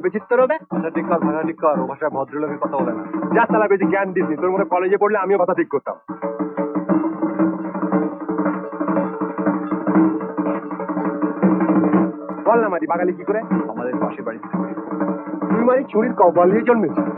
বিচিত্র হবে। ভাষা ঠিক কর, ভাষা ঠিক কর। ও ভাষায় ভদ্রলোকের কথা বলে না। যা তারা বেশি জ্ঞান দিসনি। তোর মনে কলেজে পড়লে আমিও কথা ঠিক করতাম। বল না মারি বাঙালি কি করে? আমাদের পাশের বাড়িতে তুই মারি ছুরির কপাল দিয়ে জন্মেছিস।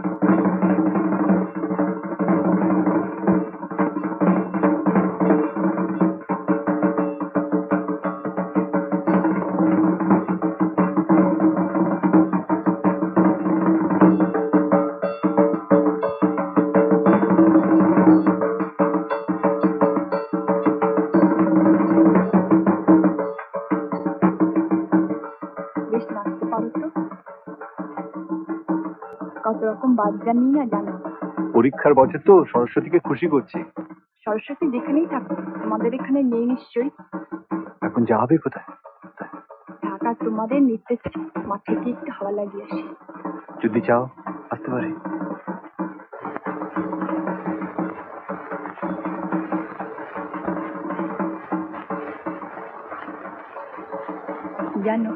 বেশ নাচতে পারো তো, কত রকম বাজনা নিয়ে না জানো। পরীক্ষার বছর তো সরস্বতীকে খুশি করছি। সরস্বতী যেখানেই থাকো, তোমাদের এখানে নেই নিশ্চয়ই। এখন যাবে কোথায়? ঢাকা তোমাদের নিতে মাঠ থেকে একটু হাওয়া লাগিয়ে আসি। যদি চাও আসতে পারি। জানো,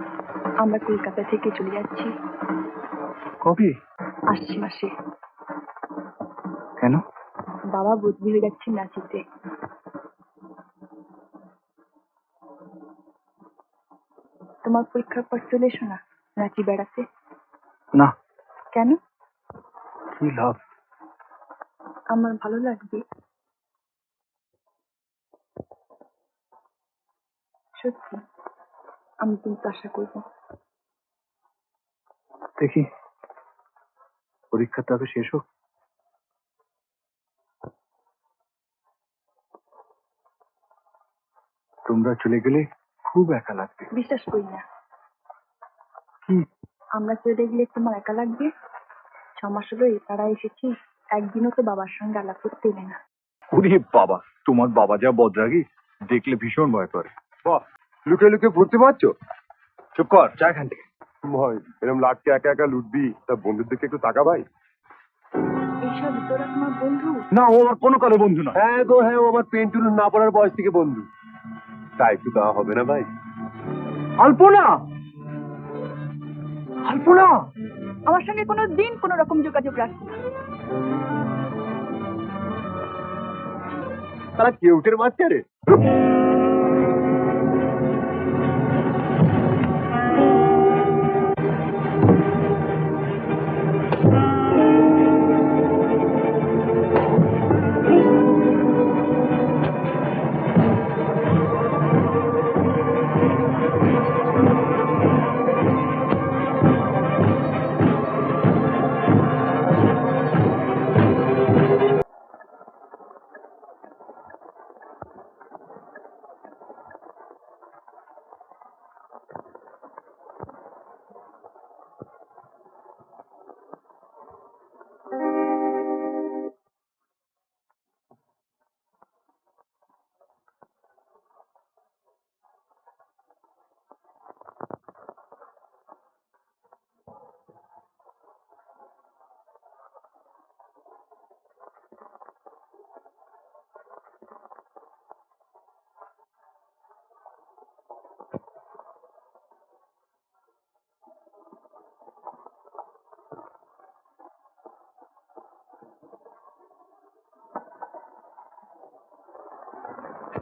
আমরা কলকাতা থেকে চলে যাচ্ছি কবে? আসছে মাসে। কেন? বাবা বদলি হয়ে যাচ্ছে নাচিতে। তোমার পরীক্ষার পর চলে এসো না নাচি বেড়াতে। না। কেন? কি লাভ? আমার ভালো লাগবে, সত্যি। আমি কিন্তু আশা করবো। দেখি পরীক্ষাটা আগে শেষ হোক। তোমরা চলে গেলে খুব একা লাগবে। বিশ্বাস করি না। কি? আমরা চলে গেলে তোমার একা লাগবে? 6 মাস হলো এই পাড়ায় এসেছি, একদিনও তো বাবার সঙ্গে আলাপ করতে এলে না। ওরে বাবা, তোমার বাবা যা বদরাগী, দেখলে ভীষণ ভয় করে। বাহ, লুকে লুকে ঘুরতে পারছো? চুপ কর, চা এখান থেকে। ভাই এরকম লাটকে একা একা লুটবি, তা বন্ধুর দিকে একটু তাকা ভাই। এইসব তোরা তোমার বন্ধু? না, ও আমার কোনো কালে বন্ধু নয়। হ্যাঁ গো হ্যাঁ, ও আমার পেন টুলুন না পড়ার বয়স থেকে বন্ধু। তাই একটু দেওয়া হবে না ভাই? আলপনা, আলপনা, আমার সঙ্গে কোনো দিন কোনো রকম যোগাযোগ রাখবে না। তারা কেউটের বাচ্চা রে।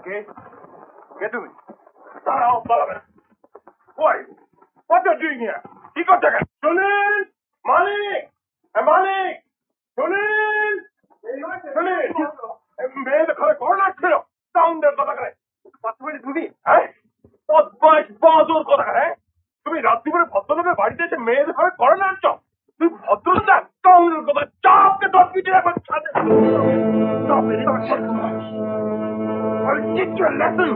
কে কে তুমি? দাঁড়াও, পালাবে না। Why? What are you doing here? কি করতে গেল? সুনীল, মালিক, মালিক, সুনীল, সুনীল, মেয়েদের ঘরে করোনা ছিল। সাউন্ডের কথা করে তুমি, হ্যাঁ, বদমাইশ বাঁদর কথা করে। তুমি রাত্রিবেলা ভদ্রলোকের বাড়িতে এসে মেয়েদের ঘরে করোনা আনছ? তুই ভদ্রতা সাউন্ডের কথা চাপকে তোর পিঠে রাখবেন ছাদে। I'll teach you a lesson.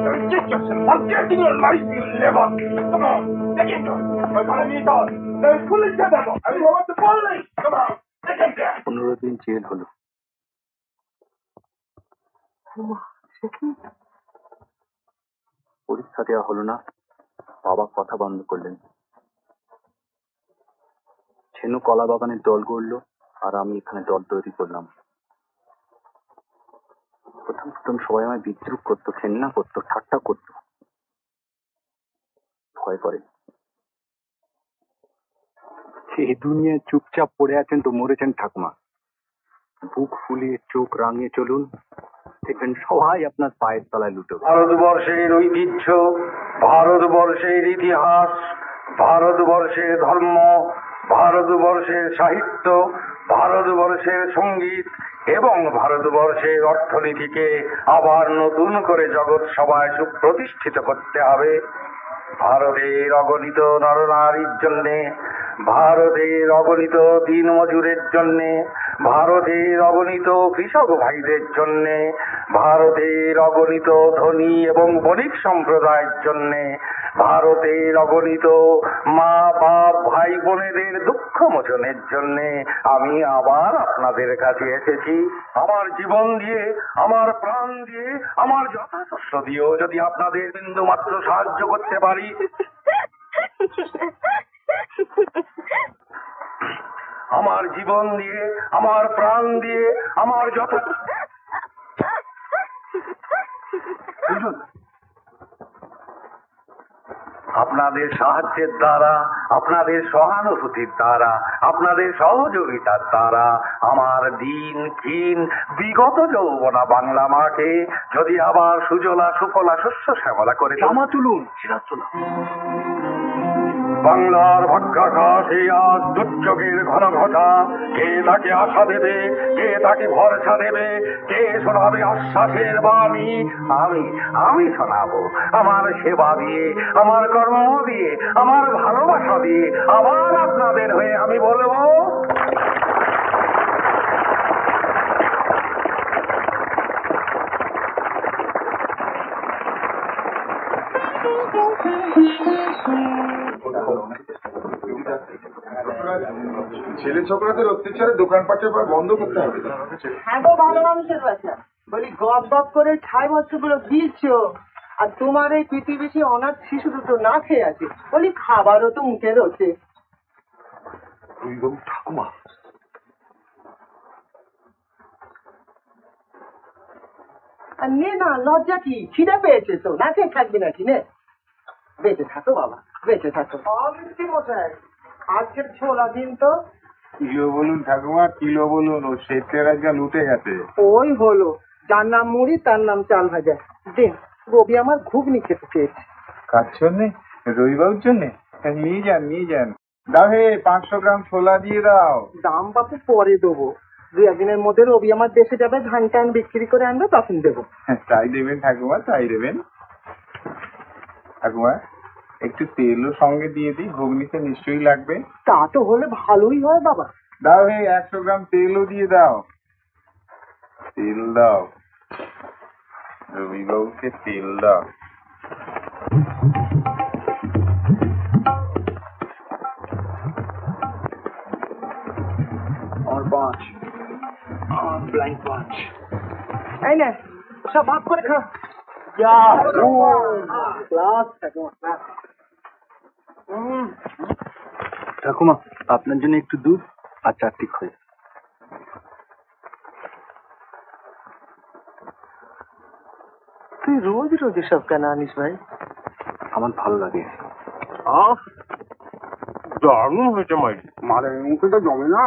I'll teach you some forgetting your life, you liver. Come on, take him down. My calling me down. Then pull it together. I mean, what's the police? Come on, take him there. 15 দিন jail হলো। পরীক্ষা দেওয়া হলো না, বাবা কথা বন্ধ করলেন। ছেনু কলা বাগানের দল গড়লো, আর আমি এখানে দল তৈরি করলাম। প্রথম প্রথম সবাই আমায় বিদ্রুপ করতো, ঘেন্না করতো, ঠাট্টা করতো, ভয় করে। এই দুনিয়ায় চুপচাপ পড়ে আছেন তো মরেছেন ঠাকুমা। বুক ফুলিয়ে চোখ রাঙিয়ে চলুন, দেখবেন সবাই আপনার পায়ের তলায় লুটবে। ভারতবর্ষের ঐতিহ্য, ভারতবর্ষের ইতিহাস, ভারতবর্ষের ধর্ম, ভারতবর্ষের সাহিত্য, ভারতবর্ষের সঙ্গীত এবং ভারতবর্ষের অর্থনীতিকে আবার নতুন করে জগৎ সভায় সুপ্রতিষ্ঠিত করতে হবে। ভারতের অগণিত নরনারীর জন্যে, ভারতের অগণিত দিনমজুরের জন্যে, ভারতের অগণিত কৃষক ভাইদের জন্যে, ভারতের অগণিত ধনী এবং বণিক সম্প্রদায়ের জন্যে, ভারতের অগণিত মা বাপ ভাই বোনেদের দুঃখ মোচনের জন্যে আমি আবার আপনাদের কাছে এসেছি। আমার জীবন দিয়ে, আমার প্রাণ দিয়ে, আমার যথাশস্য দিয়েও যদি আপনাদের বিন্দু মাত্র সাহায্য করতে পারি, আমার জীবন দিয়ে, আমার প্রাণ দিয়ে, আমার আপনাদের সাহায্যের দ্বারা, আপনাদের সহানুভূতির দ্বারা, আপনাদের সহযোগিতার দ্বারা আমার দিন ক্ষীণ বিগত যৌবনা বাংলা মাকে যদি আবার সুজলা সুফলা শস্য শ্যামলা করে জামা তুলুন, সিরাজ তোলা। বাংলার ভাগ্যাকাশে আজ দুর্যোগের ঘন ঘটা, কে তাকে আশা দেবে, কে তাকে ভরসা দেবে, কে শোনাবে আশ্বাসের বাণী? আমি শোনাবো। আমার সেবা দিয়ে, আমার কর্ম দিয়ে, আমার ভালোবাসা দিয়ে আবার আপনাদের হয়ে আমি বলবো, ছেলে ছোকরাদের অত্যাচারে দোকানপাটের পর বন্ধ করতে হবে। হ্যাঁ গো ভালো মানুষের বাচ্চা, বলি গপ গপ করে 6 বছরগুলো দিচ্ছ, আর তোমার এই প্রতিবেশী অনাথ শিশু দুটো না খেয়ে আছে, বলি খাবারও তো মুখে রয়েছে। ঠাকুমা, আর নে না, লজ্জা কি? খিদে পেয়েছে তো, না খেয়ে থাকবি নাকি? নে, বেঁচে থাকো বাবা, বেঁচে থাকো। মশাই, আজকের ছোলা দিন তো। কিলো বলুন ঠাকুমা, কিলো বলুন, ও শেঠের আজকে লুটে গেছে। ওই হলো, যার নাম মুড়ি তার নাম চাল ভাজা। দিন, রবি আমার ঘুগনি খেতে চেয়েছে। কার জন্যে? রবিবাবুর জন্যে? নিয়ে যান, নিয়ে যান। দাও হে, 500 গ্রাম ছোলা দিয়ে দাও। দাম বাপু পরে দেবো, 2-1 দিনের মধ্যে রবি আমার দেশে যাবে, ধান টান বিক্রি করে আনবে, তখন দেবো। তাই দেবেন ঠাকুমা, তাই দেবেন। ঠাকুমা, একটু তেলও সঙ্গে দিয়ে দিই, ঘুগনিতে নিশ্চয়ই লাগবে। তা তো হলে ভালোই হয় বাবা। দাও হে, 100 গ্রাম তেলও দিয়ে দাও। তেল দাও, রবিবাবুকে তেল দাও। और 5 ब्लाइंड 5। এই না, সব ভাগ করে খা। ঠাকুমা, আপনার জন্য একটু দুধ আর 4টি খই। তুই রোজ রোজ সব কেন আনিস ভাই? আমার ভালো লাগে। দারুণ হয়েছে মাই, মারের মুখে তো জমে না।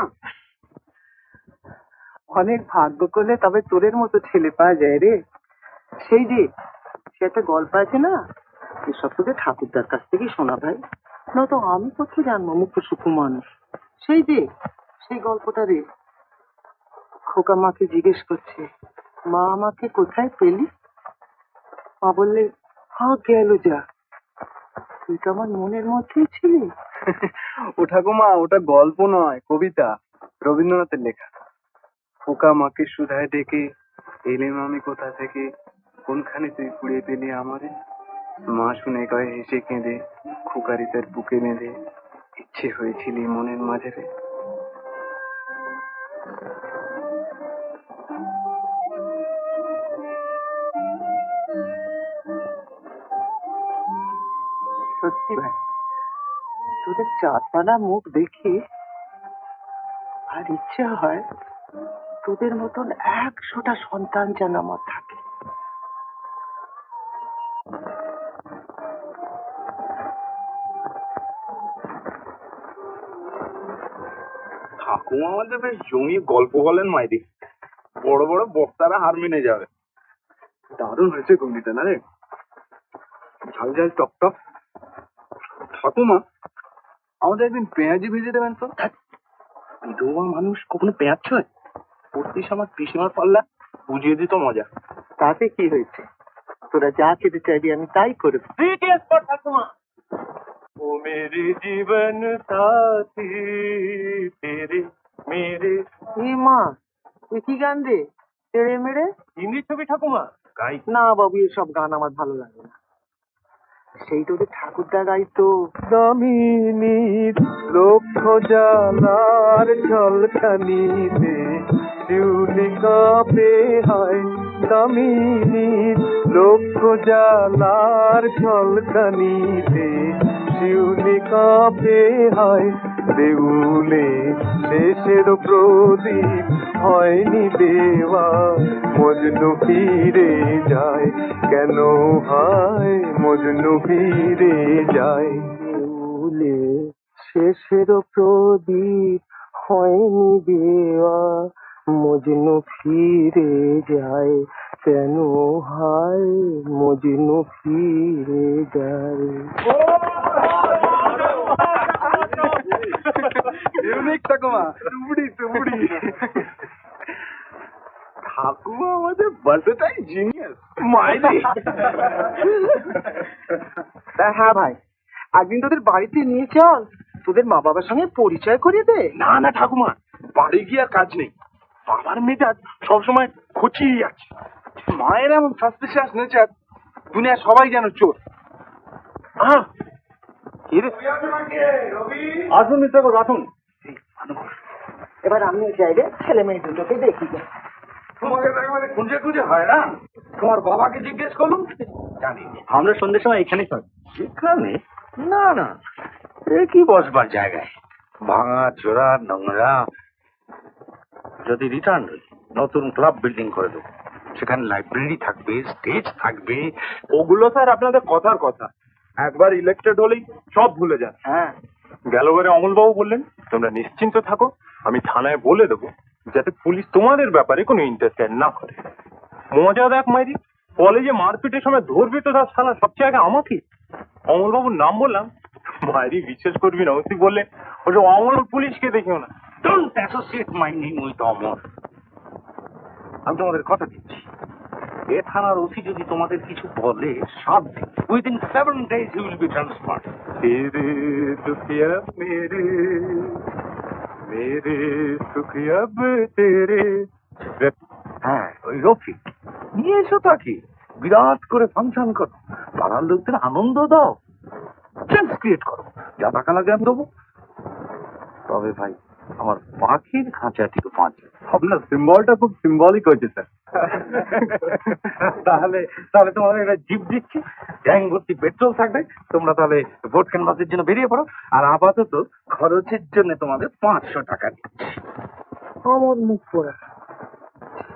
অনেক ভাগ্য করলে তবে তোরের মতো ছেলে পাওয়া যায় রে। সেই যে সে একটা গল্প আছে না, এসব তোকে ঠাকুরদার কাছ থেকেই শোনা ভাই, নয়তো আমি কোথায় জানবো মুখ্য সুখ মানুষ। সেই যে সেই গল্পটা রে, খোকা মাকে জিজ্ঞেস করছে, মা আমাকে কোথায় পেলি? মা বললে, গেল যা, তুই তো আমার মনের মধ্যেই ছিলি। ও ঠাকুমা, ওটা গল্প নয়, কবিতা, রবীন্দ্রনাথের লেখা। খোকা মাকে সুধায় ডেকে, এলেম আমি কোথা থেকে, কোনখানে তুই কুড়িয়ে পেলি আমারে? মা শুনে কয়ে হেসে কেঁদে, খোকারি তার বুকে বেঁধে, ইচ্ছে হয়েছিলি মনের মাঝে রে। সত্যি ভাই, তোদের চাঁদপানা মুখ দেখি আর ইচ্ছে হয় তোদের মতন 100টা সন্তান যেন আমার থাকে। ঠাকুমা আমাদের বেশ জমিয়ে গল্প বলেন মাইরি, বড় বড় বক্তারা হার মেনে যাবে। দারুণ হয়েছে ঘুগনিটা না রে, ঝাল ঝাল টক টক। ঠাকুমা আমাদের একদিন পেঁয়াজি ভেজে দেবেন তো। বিধবা মানুষ কখনো পেঁয়াজ ছয়? পড়তিস আমার পিসিমার পাল্লা, বুঝিয়ে দিত মজা। তাতে কি হয়েছে, তোরা যা খেতে চাইবি আমি তাই করে দেবো। ঠাকুমা। ও মেরে জীবন সাথী তেরে মেরে। এই মা, তুই কি গান রে? তেড়ে মেরে? হিন্দি ছবি ঠাকুমা গাই। না বাবু, এসব গান আমার ভালো লাগে না। সেই তোদের ঠাকুরদা গাইতো। দামিনীর লক্ষ জালার ঝলকানিতে শিউলি কাঁপে হয়, দামিনীর লক্ষ জালার ঝলকানিতে শিউলি কাঁপে হয়, দেউলে দেশের প্রদীপ হয়নি দেওয়া, মজনু ফিরে যায় কেন হয়, মজনু ফিরে যায়। দেউলে শেষের প্রদীপ হয়নি দেওয়া, মজনু ফিরে যায় কেন হয়, মজনু ফিরে যায়। ইউনিক ঠাকুমা, টুবড়ি টুবড়ি। ঠাকুমা আমাদের বার্থডেটাই জিনিয়াস মাইরি। তা হ্যাঁ ভাই, একদিন তোদের বাড়িতে নিয়ে চল, তোদের মা বাবার সঙ্গে পরিচয় করিয়ে দে। না না ঠাকুমা, বাড়ি গিয়ে আর কাজ নেই, বাবার মেজাজ সবসময় খচিয়ে যাচ্ছে। মায়ের এমন সাসপিশিয়াস নেচার, দুনিয়া সবাই যেন চোর। আসুন মিস্টার ঘোষ, আসুন। এবার আমিও চাই রে, ছেলে মেয়ে দুটোকে দেখি। তোমাকে একেবারে খুঁজে খুঁজে হয় না, তোমার বাবাকে জিজ্ঞেস করলুম, জানি না। আমরা সন্ধ্যের সময় এখানেই থাকি। এখানে? না না, এ কি বসবার জায়গায়, ভাঙা চোরা নোংরা। যদি রিটার্ন হই, নতুন ক্লাব বিল্ডিং করে দেবো, সেখানে লাইব্রেরি থাকবে, স্টেজ থাকবে। ওগুলো স্যার আপনাদের কথার কথা, একবার ইলেক্টেড হলেই সব ভুলে যান। হ্যাঁ, গেলবারে অমলবাবু বললেন তোমরা নিশ্চিন্ত থাকো, আমি থানায় বলে দেবো যাতে পুলিশ তোমাদের ব্যাপারে কোনো ইন্টারফেয়ার না করে। মজা দেখ মাইরি, কলেজে মারপিটের সময় ধরবি তো তার শালা সবচেয়ে আগে আমাকে। অমলবাবুর নাম বললাম, মাইরি বিশ্বাস করবি না, ওসি বললে ওসব অমল পুলিশকে দেখিও না। Don't associate my name with Amar. আমি তোমাদের কথা দিচ্ছি, এ থানার ওসি যদি তোমাদের কিছু বলে, 7 দিন, within 7 days he will be transferred. तेरे दुखिया मेरे मेरे सुखिया तेरे। হ্যাঁ, ওই রফিক নিয়ে এসো তাকে, বিরাট করে ফাংশন করো, পাড়ার লোকদের আনন্দ দাও, চেঞ্জ ক্রিয়েট করো, যা টাকা লাগে আমি দেবো। তবে ভাই, আমার পাখির খাঁচাটিকে পাঁচে। আপনার সিম্বলটা খুব সিম্বলিক হয়েছে স্যার। তাহলে তাহলে তোমাদের একটা জিপ দিচ্ছি, ট্যাঙ্ক ভর্তি পেট্রোল থাকবে, তোমরা তাহলে ভোট ক্যানভাসের জন্য বেরিয়ে পড়ো, আর আপাতত খরচের জন্য তোমাদের 500 টাকা দিচ্ছি। আমার মুখ পড়া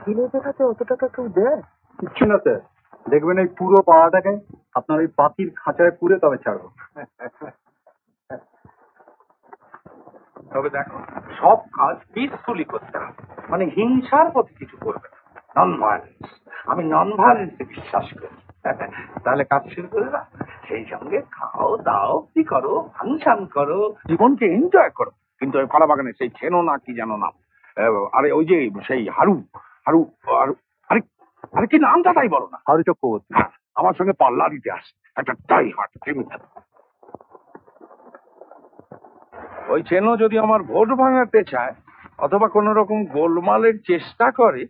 ছেলে দেখাতে অত টাকা কেউ দেয়? কিচ্ছু না স্যার, দেখবেন এই পুরো পাড়াটাকে আপনার ওই পাখির খাঁচায় পুরে তবে ছাড়বো। তবে দেখো, সব কাজ পিসফুলি করতে হবে, মানে হিংসার পথে কিছু করবে না, নন ভায়োলেন্স। আমি নন ভায়োলেন্সে বিশ্বাস করি। তাহলে কাজ শুরু করে দাও, সেই সঙ্গে খাও দাও, কি করো, ফাংশন করো, জীবনকে এনজয় করো। কিন্তু ওই কলা বাগানে সেই খেনো না কি যেন নাম, আরে ওই যে সেই হারু হারু হারু- আরে আরে কি নামটা তাই বলো না। হারু চক্রবর্তী। হ্যাঁ, আমার সঙ্গে পাল্লা দিতে আসে একটা টাই হার্ট ক্রিমিনাল। ওই চেনো যদি আমার ভোট ভাঙাতে চায় অথবা কোন রকম গোলমালের চেষ্টা করে,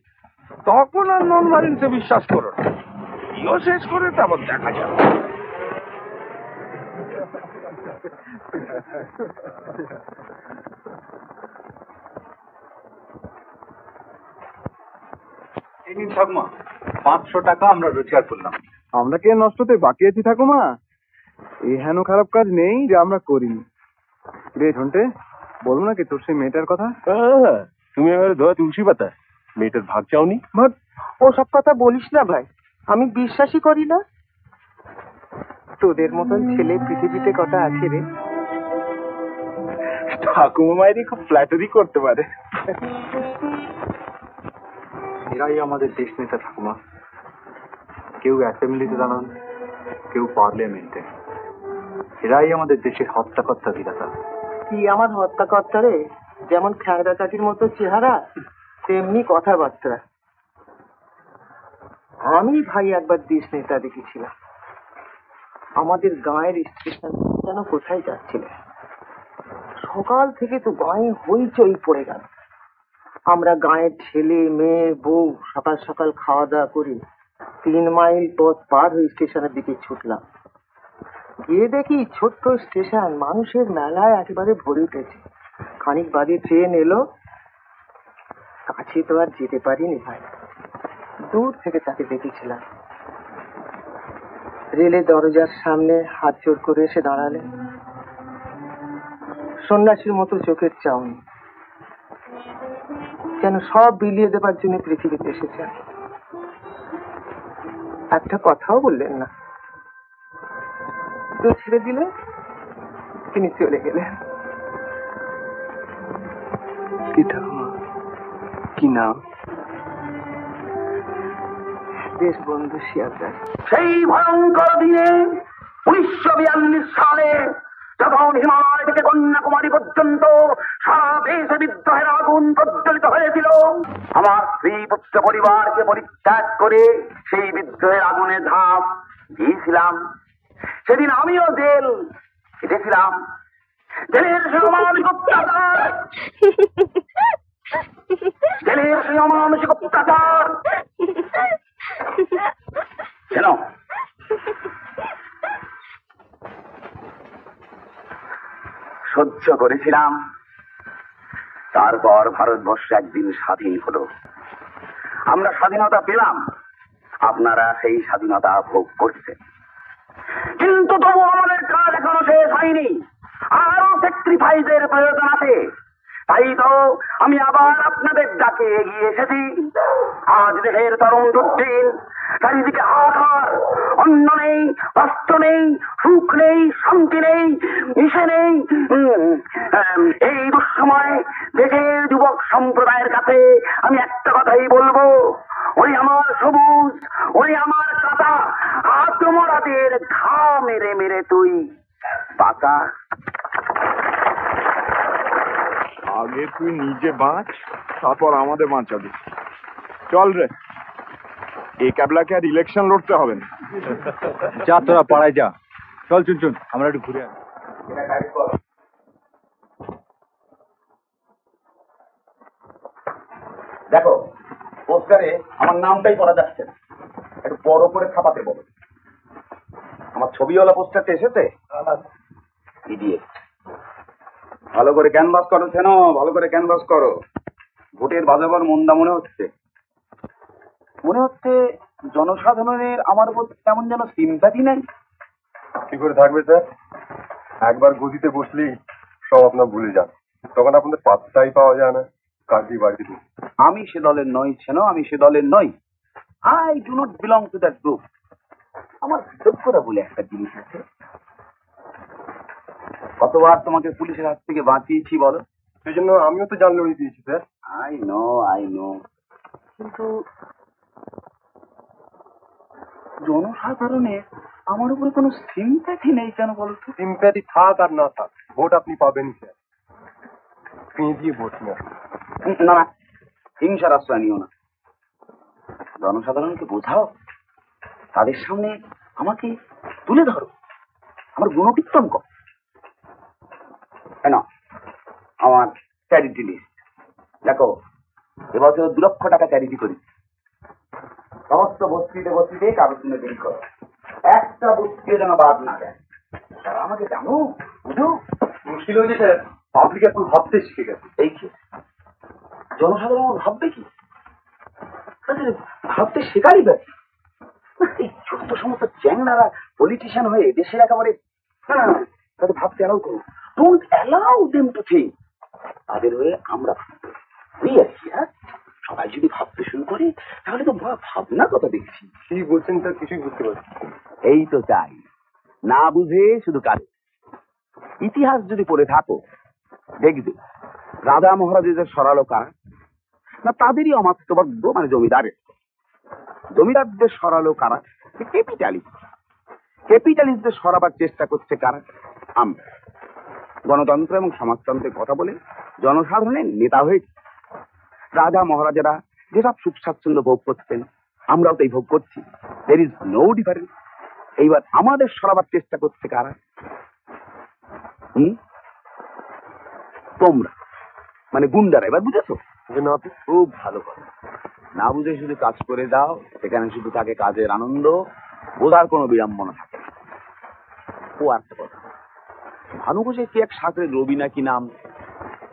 তখন আর নন ভায়োলেন্সে বিশ্বাস করো না। ইও শেষ করে তারপর দেখা যাবে। এই নিন ঠাকুমা, 500 টাকা আমরা রোজগার করলাম। আমরা কি আর নষ্টতে বাকি আছি ঠাকুমা? এই হেন খারাপ কাজ নেই যে আমরা করিনি। রে ঝন্টে, বলবো নাকি তোর সেই মেয়েটার কথা? তুমি এবারে ধোয়া তুলসী পাতা, মেয়েটার ভাগ চাওনি? ও সব কথা বলিস না ভাই, আমি বিশ্বাসই করি না। তোদের মতন ছেলে পৃথিবীতে কটা আছে রে? ঠাকুমা মায়েরই খুব ফ্ল্যাটারি করতে পারে। এরাই আমাদের দেশ নেতা ঠাকুমা। কেউ অ্যাসেম্বলিতে দাঁড়ান, কেউ পার্লামেন্টে। এরাই আমাদের দেশের হত্যাকর্তা বিধাতা। কি আমার হত্যাকর্তা রে? যেমন খ্যাংরা চাটির মতো চেহারা, তেমনি কথাবার্তা। আমি ভাই একবার দেশ নেতা দেখেছিলাম। আমাদের গাঁয়ের স্টেশন যেন কোথায় যাচ্ছিল। সকাল থেকে তো গাঁয়ে হইচই পড়ে গেল। আমরা গাঁয়ের ছেলে মেয়ে বউ সকাল সকাল খাওয়া দাওয়া করে 3 মাইল পথ পার হয়ে স্টেশনের দিকে ছুটলাম। গিয়ে দেখি ছোট্ট স্টেশন মানুষের মেলায় একেবারে ভরে উঠেছে। খানিক বাদে ট্রেন এলো। কাছে তো আর যেতে পারিনি ভাই, দূর থেকে তাকে দেখেছিলাম। রেলের দরজার সামনে হাত জোড় করে এসে দাঁড়ালেন। সন্ন্যাসীর মতো চোখের চাউনি, যেন সব বিলিয়ে দেবার জন্য পৃথিবীতে এসেছেন। একটা কথাও বললেন না, তো ছেড়ে দিলেন, তিনি চলে গেলেন। কি ঠাকুমা, কি নাম? দেশবন্ধু শিয়ালদাস। সেই ভয়ঙ্কর দিনে 1942 সালে যখন হিমালয় থেকে কন্যাকুমারী পর্যন্ত সারা দেশে বিদ্রোহের আগুন প্রজ্বলিত হয়েছিল, আমার স্ত্রী পুত্র পরিবারকে পরিত্যাগ করে সেই বিদ্রোহের আগুনে ঝাঁপ দিয়েছিলাম। সেদিন আমিও জেল খেটেছিলাম। জেলের সে অমানসিক অত্যাচার, জেলের সে অমানসিক অত্যাচার কেন সহ্য করেছিলাম। তারপর ভারতবর্ষ একদিন স্বাধীন হলো, আমরা স্বাধীনতা পেলাম, আপনারা সেই স্বাধীনতা ভোগ করছেন। কিন্তু তবু আমাদের কাজ এখনো শেষ হয়নি, আরো স্যাক্রিফাইসের প্রয়োজন আছে। তাই তো আমি আবার আপনাদের ডাকে এগিয়ে এসেছি। আজ দেশের তরুণ দুর্দিন, চারিদিকে হাহাকার, অন্ন নেই, বস্ত্র নেই, সুখ নেই, শান্তি নেই, মিশে নেই। এই দুঃসময় দেশের যুবক সম্প্রদায়ের কাছে আমি একটা কথাই বলবো, ওই আমার সবুজ, ওই আমার কাটা, আত্মমরাদের ঘা মেরে মেরে তুই বাঁচা। আগে তুই নিজে বাঁচ, তারপর আমাদের বাঁচাবি। চল রে, এই ক্যাবলাকে আর ইলেকশন লড়তে হবে না। যা তোরা পাড়ায় যা, চল চুন, আমরা একটু ঘুরে আসি। দেখো, পোস্টারে আমার নামটাই পড়া যাচ্ছে না, একটু বড় করে ছাপাতে বলো। আমার ছবিওয়ালা পোস্টারটা এসেছে? ইডিয়েট। ভালো করে ক্যানভাস করো কেন, ভালো করে ক্যানভাস করো। ভোটের বাজাবার মন্দা মনে হচ্ছে। মনে হচ্ছে জনসাধারণের আমার উপর তেমন যেন সিম্প্যাথি নেই। কি করে থাকবে স্যার? একবার গদিতে বসলেই সব আপনার ভুলে যান, তখন আপনাদের পাত্তাই পাওয়া যায় না কাজী বাড়িতে। আমি সে দলের নই ছেনো, আমি সে দলের নই। I do not belong to that group. আমার যোগ্যতা বলে একটা জিনিস আছে। কতবার তোমাকে পুলিশের হাত থেকে বাঁচিয়েছি বলো? সেই জন্য আমিও তো জান লড়িয়ে দিয়েছি স্যার। I know. কিন্তু জনসাধারণের আমার উপরে কোনো সিম্প্যাথি নেই কেন বলতো? সিম্প্যাথি থাক আর না থাক, ভোট আপনি পাবেন স্যার। ফিঁ দিয়ে ভোট নেন। না, হিংসার আশ্রয় নিও না। জনসাধারণকে বোঝাও, তাদের সামনে আমাকে তুলে ধরো, আমার গুণকীর্তন কর। কেন আমার চ্যারিটি লিস্ট দেখো, এবছর 2 লক্ষ টাকা চ্যারিটি করি। সমস্ত বস্তিতে কাগজ তুলে বের করো, একটা বস্তিও যেন বাদ না যায়। তারা আমাকে জানো, বুঝো। মুশকিল হয়েছে স্যার, পাবলিক এখন ভাবতে শিখে গেছে। এই কি জনসাধারণ ভাববে কি? তাদের ভাবতে শেখারই ব্যাপার। এই ছোট্ট সমস্ত চ্যাংড়ারা পলিটিশিয়ান হয়ে দেশের একেবারে না, তাদের ভাবতে অ্যালাউ করুন। Don't allow them to think. তাদের হয়ে আমরা আছি। হ্যাঁ, সবাই যদি ভাবতে শুরু করে তাহলে তো ভাবনা কথা দেখছি। কি বলছেন স্যার, কিছুই বুঝতে পারছি। এই তো চাই, না বুঝে শুধু কাজ। ইতিহাস যদি পড়ে থাকো দেখবে রাজা মহারাজাদের সরালো কারা? না তাদেরই অমাত্যবদ্ধ মানে জমিদারের। জমিদারদের সরালো কারা? ক্যাপিটালিস্ট। ক্যাপিটালিস্টদের সরাবার চেষ্টা করছে কারা? আমরা। গণতন্ত্র এবং সমাজতন্ত্রের কথা বলে জনসাধারণের নেতা হয়েছে। রাজা মহারাজারা যেসব সুখ স্বাচ্ছন্দ্য ভোগ করতেন আমরাও তাই ভোগ করছি। There is no difference. এইবার আমাদের সরাবার চেষ্টা করছে কারা? তোমরা মানে গুন্ডারা। এবার বুঝেছো? খুব ভালো কথা। না বুঝে শুধু কাজ করে যাও, সেখানে শুধু থাকে কাজের আনন্দ, বোঝার কোনো বিড়ম্বনা থাকে না। ও একটা কথা, ভানুঘোষে কি এক সাঁকড়ে রবি নাকি নাম,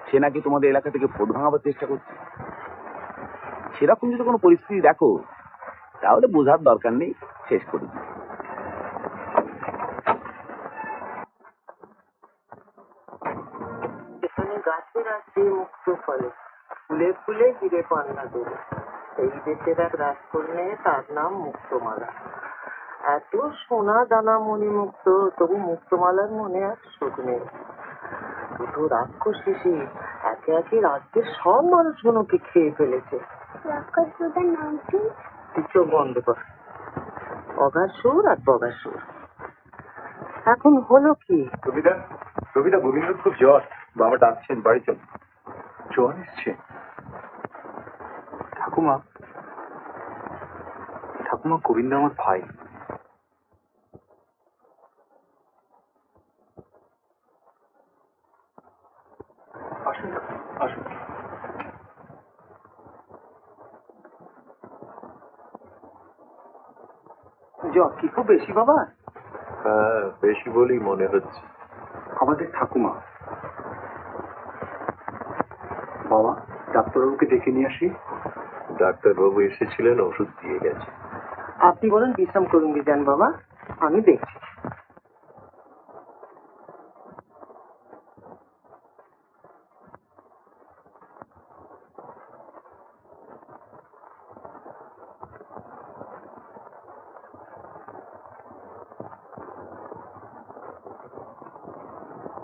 সে নাকি তোমাদের এলাকা থেকে ভোট ভাঙাবার চেষ্টা করছে। সেরকম যদি কোনো পরিস্থিতি দেখো তাহলে বোঝার দরকার নেই, শেষ করে দিই। এখানে গাছে গাছে মুক্ত ফলে, ফুলে ফুলে হিরে পান্না দেবে। এই দেশের এক রাজকন্যা, তার নাম মুক্তমালা। এত সোনা দানা মণিমুক্ত, তবু মুক্তমালার মনে আর সুখ নেই। দুটো রাক্ষস এসে একে একে রাজ্যের সব মানুষগুলোকে খেয়ে ফেলেছে। রাক্ষসটার নাম কি? তুই চোখ বন্ধ কর। অগাসুর আর বগাসুর। এখন হলো কি? রবিদা গোবিন্দ খুব জ্বর, বাবা ডাকছেন বাড়ি চল। জ্বর এসছে? ঠাকুমা, ঠাকুমা গোবিন্দ আমার ভাই। আসুন আসুন। জ্বর কি খুব বেশি বাবা? হ্যাঁ, বেশি বলেই মনে হচ্ছে। আমাদের ঠাকুমা। বাবা, ডাক্তারবাবুকে ডেকে নিয়ে আসি। ডাক্তারবাবু এসেছিলেন, ওষুধ দিয়ে গেছে। আপনি বলেন বিশ্রাম করুন যান বাবা, আমি দেখছি।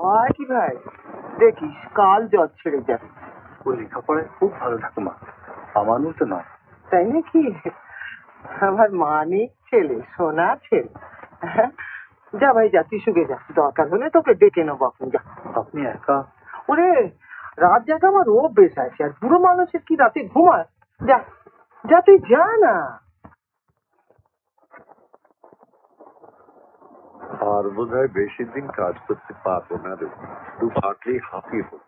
হয় কি ভাই, দেখিস কাল জ্বর ছেড়ে যাবে। ও লেখাপড়ায় খুব ভালো ঠাকুমা, আমার মতো নয়। তাই নাকি? আমার মানিক ছেলে, সোনা ছেলে। হ্যাঁ, যা ভাই যা, তুই শুকে যা, দরকার হলে তোকে ডেকে নেবো এখন, যা। আপনি একা? ওরে, রাত জাগা আমার অভ্যেস আছে, আর বুড়ো মানুষের কি রাতে ঘুমায়? যা যা, তুই যা না। আর বোধ হয় বেশি দিন কাজ করতে পারবো না রে, দু পাটলেই হাঁপিয়ে পড়ব।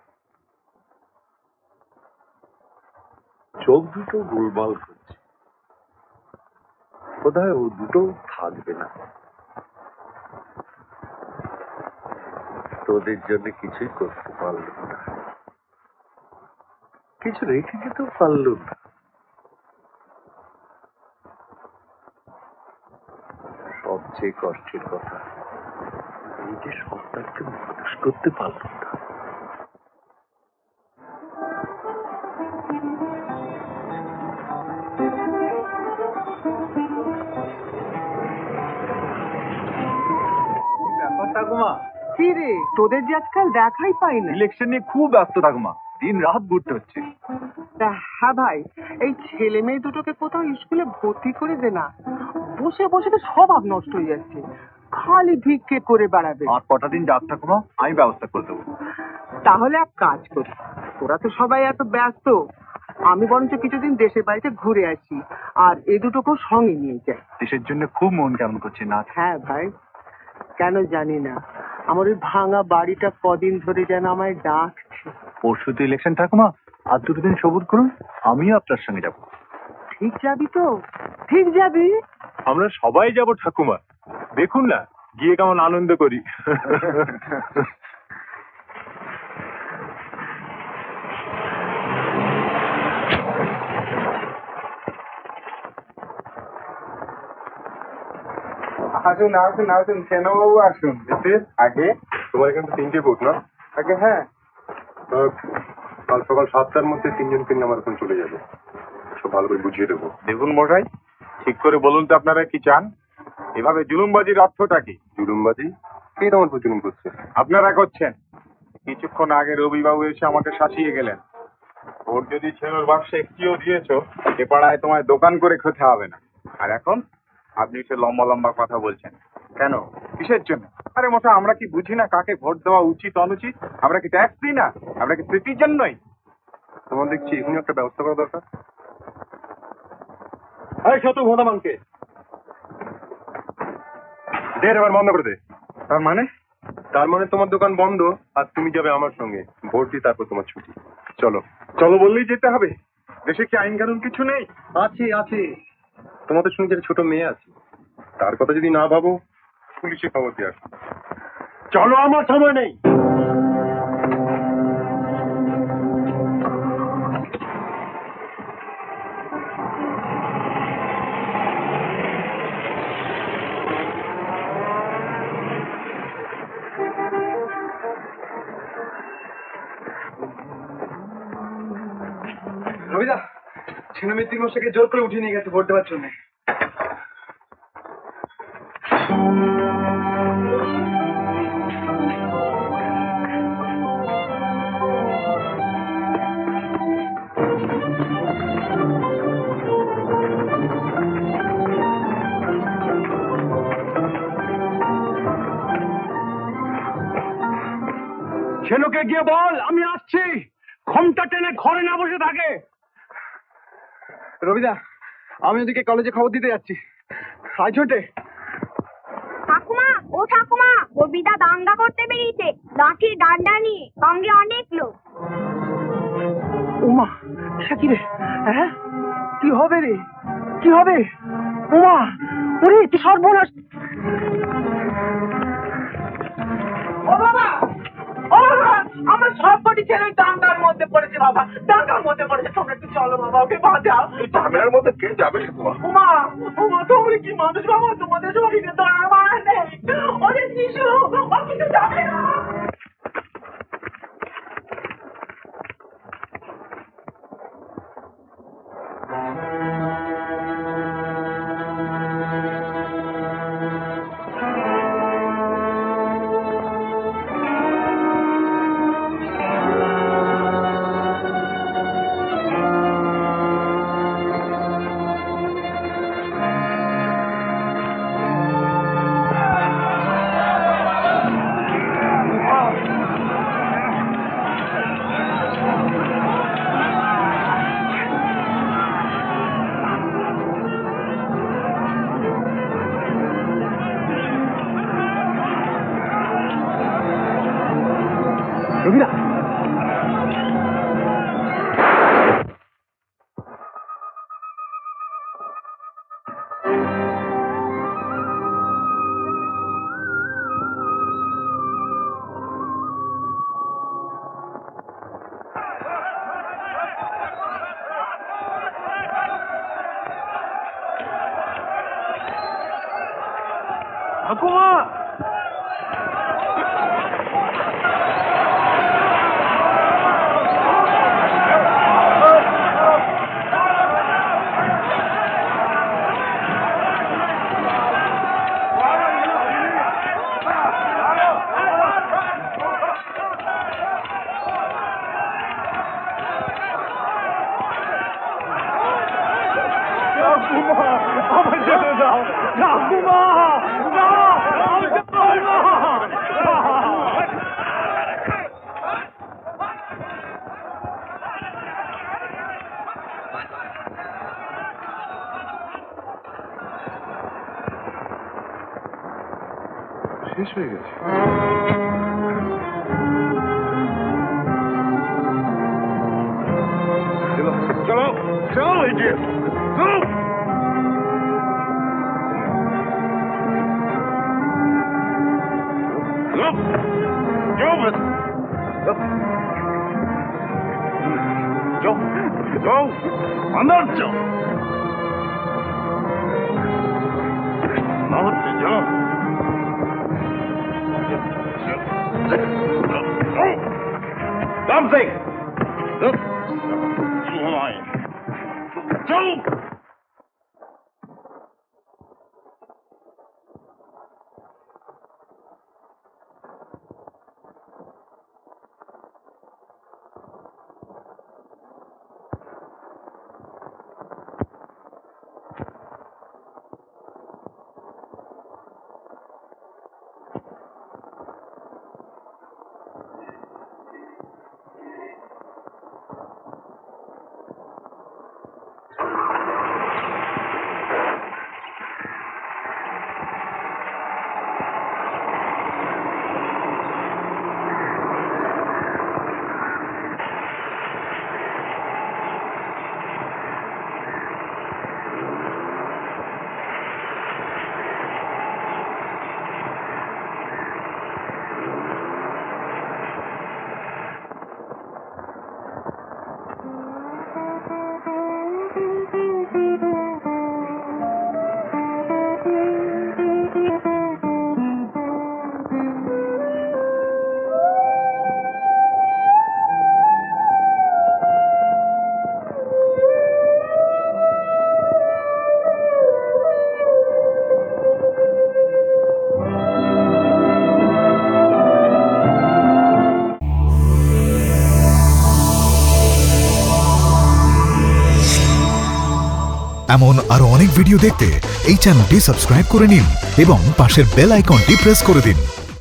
চোখ দুটো গোলমাল করছে, বোধ হয় ও দুটো থাকবে না। তোদের জন্য কিছুই করতে পারলাম না, কিছু রেখে যেতেও পারলাম না। সবচেয়ে কষ্টের কথা, নিজের সন্তানকে মানুষ করতে পারলাম না। ব্যাপার ঠাকুমা, কি রে, তোদের যে আজকাল দেখাই পাই না। ইলেকশন নিয়ে খুব ব্যস্ত ঠাকুমা, দিন রাত ঘুরতে হচ্ছে। হ্যাঁ ভাই, এই ছেলে মেয়ে দুটোকে কোথাও স্কুলে ভর্তি করে দে না, বসে বসে তো স্বভাব নষ্ট হয়ে যাচ্ছে, খালি ভিক্ষে করে বেড়াবে। আর কটা দিন যাক ঠাকুমা, আমি ব্যবস্থা করে দেবো। তাহলে এক কাজ করি, তোরা তো সবাই এত ব্যস্ত, আমি বরঞ্চ কিছুদিন দেশের বাড়িতে ঘুরে আসি, আর এ দুটোকেও সঙ্গে নিয়ে যাই। দেশের জন্য খুব মন কেমন করছে না? হ্যাঁ ভাই, কেন জানি না, আমার ওই ভাঙা বাড়িটা কদিন ধরে যেন আমায় ডাকছে। পরশু তো ইলেকশন ঠাকুমা, আর দুটো দিন সবুর করুন, আমিও আপনার সঙ্গে যাবো। ঠিক যাবি তো? ঠিক যাবি? আমরা সবাই যাব ঠাকুমা, দেখুন না গিয়ে কেমন আনন্দ করি। আসুন আসুন আসুন, সেনবাবু আসুন। আগে তোমার এখানে তো 3টে বুথ না? আগে হ্যাঁ, কাল সকাল 7টার মধ্যে 3 জন আমার এখন চলে যাবে, সব ভালো করে বুঝিয়ে দেবো। দেখুন মশাই, ঠিক করে বলুন তো আপনারা কি চান? এভাবে জুলুমবাজির অর্থটা কি? জুলুমবাজি? কে তোমার উপর জুলুম করছে? আপনারা করছেন। কিছুক্ষণ আগে রবিবাবু এসে আমাকে শাসিয়ে গেলেন। ওর যদি ছেলের বাক্সে একটিও দিয়েছো, এ পাড়ায় তোমায় দোকান করে খেতে হবে না। আর এখন আপনি সে লম্বা লম্বা কথা বলছেন কেন? কিসের জন্য? আরে মশা, আমরা কি বুঝি না কাকে ভোট দেওয়া উচিত অনুচিত? আমরা কি ট্যাক্স দিই না? আমরা কি সিটিজেন নই? তোমার দেখছি এখনই একটা ব্যবস্থা করা দরকার। এই শত ভোটামানকে দে, এবার বন্ধ করে দে। তার মানে? তার মানে তোমার দোকান বন্ধ আর তুমি যাবে আমার সঙ্গে ভোট দিয়ে, তারপর তোমার ছুটি। চলো। চলো বললেই যেতে হবে? দেশে কি আইন কানুন কিছু নেই? আছে আছে, তোমাদের সঙ্গে একটা ছোট মেয়ে আছে, তার কথা যদি না ভাবো পুলিশে খবর দিয়ে আসো। চলো, আমার সময় নেই। রবিদা, ছেলে মিত্তি মশাইকে জোর করে উঠিয়ে নিয়ে গেছে ভোট দেওয়ার জন্য। ছেলেকে গিয়ে বল আমি আসছি, ঘোমটা টেনে ঘরে না বসে থাকে। রবিদা, আমি ওদিকে কলেজে খবর দিতে যাচ্ছি। আয় ছোটে। ঠাকুমা, ও ঠাকুমা, কবিতা দাঙ্গা করতে বেরিয়েছে, লাঠি ডান্ডা নিয়ে, সঙ্গে অনেক লোক। উমা, সে কি রে? হ্যাঁ, কি হবে রে? কি হবে? উমা, ওরে কি সর্বনাশ! ও বাবা, ও বাবা, আমার সবকটি ছেলে দাঙ্গার মধ্যে পড়েছে বাবা, দাঙ্গার মধ্যে পড়েছে। তোমরা একটু চলো বাবা, ওকে বাঁচাও। ঝামেলার মধ্যে কে যাবে তোমার? উমা, উমা, তোমরা কি মানুষ বাবা? তোমাদের শরীরে তো আর মার নেই। ওরে শিশু, ও কিছু যাবে না। রবিদা, ঠাকুমা, আমার যেতে দাও। ঠাকুমা, না, আমি যেতে পারবো না। শেষ হয়ে গেছে। চলো চলো, ইডিয়েট, চলো। Look! Move it! Go! Go! Andando! Morte, yo! Something! Look! You lie! Go! এমন আরো অনেক ভিডিও দেখতে এই চ্যানেলটি সাবস্ক্রাইব করে নিন এবং পাশের বেল আইকনটি প্রেস করে দিন।